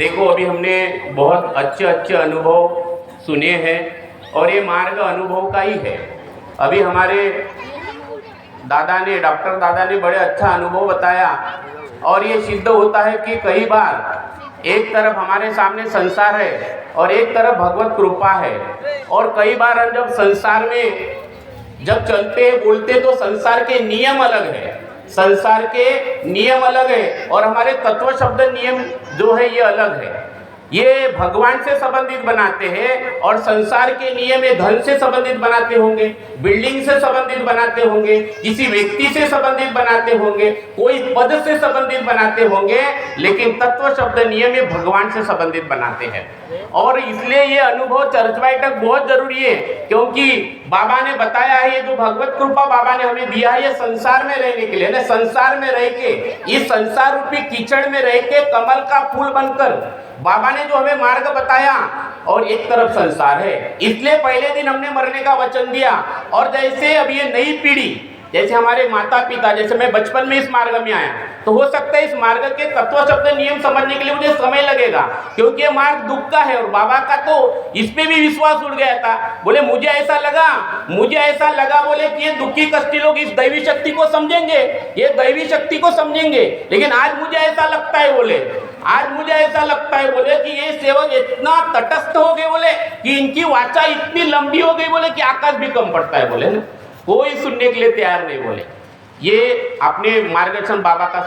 देखो, अभी हमने बहुत अच्छे अच्छे अनुभव सुने हैं और ये मार्ग अनुभव का ही है। अभी हमारे डॉक्टर दादा ने बड़े अच्छा अनुभव बताया और ये सिद्ध होता है कि कई बार एक तरफ हमारे सामने संसार है और एक तरफ भगवत कृपा है। और कई बार हम जब संसार में जब चलते हैं बोलते तो संसार के नियम अलग है, संसार के नियम अलग है और हमारे तत्व शब्द नियम जो है ये अलग है। ये भगवान से संबंधित बनाते हैं और संसार के नियम ये धन से संबंधित बनाते होंगे, बिल्डिंग से संबंधित बनाते होंगे, किसी व्यक्ति से संबंधित बनाते होंगे, कोई पद से संबंधित बनाते होंगे, लेकिन तत्व शब्द नियम ये भगवान से संबंधित बनाते हैं। और इसलिए ये अनुभव चर्च बैठक बहुत जरूरी है, क्योंकि बाबा ने बताया है ये जो भगवत कृपा बाबा ने हमें दिया है ये संसार में रहने के लिए ना, संसार में रह के इस संसार रूपी कीचड़ में रह के कमल का फूल बनकर बाबा ने जो हमें मार्ग बताया और एक तरफ संसार है। इसलिए पहले दिन हमने मरने का वचन दिया और जैसे अब ये नई पीढ़ी, जैसे हमारे माता पिता, जैसे मैं बचपन में इस मार्ग में आया तो हो सकता है इस मार्ग के तत्व शब्द नियम समझने के लिए मुझे समय लगेगा, क्योंकि ये मार्ग दुख का है। और बाबा का तो इस पे भी विश्वास उड़ गया था। बोले मुझे ऐसा लगा बोले कि ये दुखी कष्टी लोग इस दैवी शक्ति को समझेंगे, ये दैवी शक्ति को समझेंगे, लेकिन आज मुझे ऐसा लगता है बोले कि ये सेवक इतना तटस्थ हो गए बोले कि इनकी वाचा इतनी लंबी हो गई बोले कि आकाश भी कम पड़ता है बोले ना, कोई सुनने के लिए तैयार नहीं बोले। ये आपने मार्गदर्शन बाबा का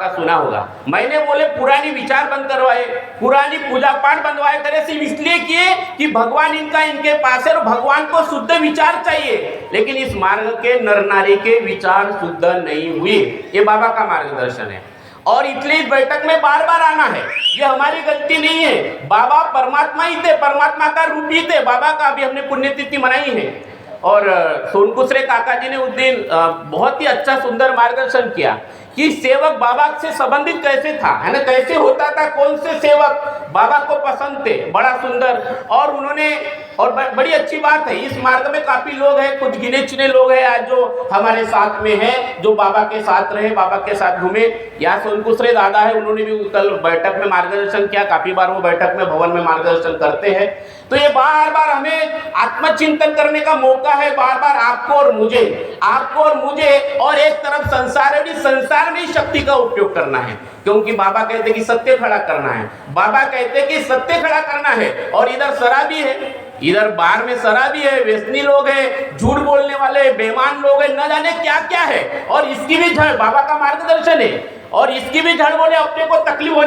सुना होगा, मैंने बोले पुरानी विचार बंद करवाए, पुरानी पूजा पाठ बंदवाए करे सिर्फ इसलिए किए कि भगवान इनके पास है और भगवान को शुद्ध विचार चाहिए, लेकिन इस मार्ग के नर नारी के विचार शुद्ध नहीं हुए। ये बाबा का मार्गदर्शन है और इसलिए इस बैठक में बार बार आना है, ये हमारी गलती नहीं है। बाबा परमात्मा ही थे, परमात्मा का रूप ही थे। बाबा का अभी हमने पुण्यतिथि मनाई है और सोनकुसरे काका जी ने उस दिन बहुत ही अच्छा सुंदर मार्गदर्शन किया कि सेवक बाबा से संबंधित कैसे था, है ना, कैसे होता था, कौन से सेवक बाबा को पसंद थे, बड़ा सुंदर। और उन्होंने और बड़ी अच्छी बात है, इस मार्ग में काफी लोग हैं, कुछ गिने चुने लोग हैं आज जो हमारे साथ में हैं, जो बाबा के साथ रहे, बाबा के साथ घूमे। यहाँ सोनकुसरे दादा है, उन्होंने भी कल बैठक में मार्गदर्शन किया, काफी बार वो बैठक में भवन में मार्गदर्शन करते हैं। तो ये बार बार हमें आत्मचिंतन करने का मौका है, बार बार आपको और मुझे और एक तरफ संसार है, संसार में शक्ति का उपयोग करना है, क्योंकि बाबा कहते कि सत्य खड़ा करना है, बाबा कहते कि सत्य खड़ा करना है। और इधर शराबी है, इधर बार में शराबी है, व्यसनी लोग हैं, झूठ बोलने वाले बेईमान लोग हैं, न जाने क्या क्या है, और इसकी भी जड़ बाबा का मार्गदर्शन है और इसकी भी जड़ बोले अपने को तकलीफ होने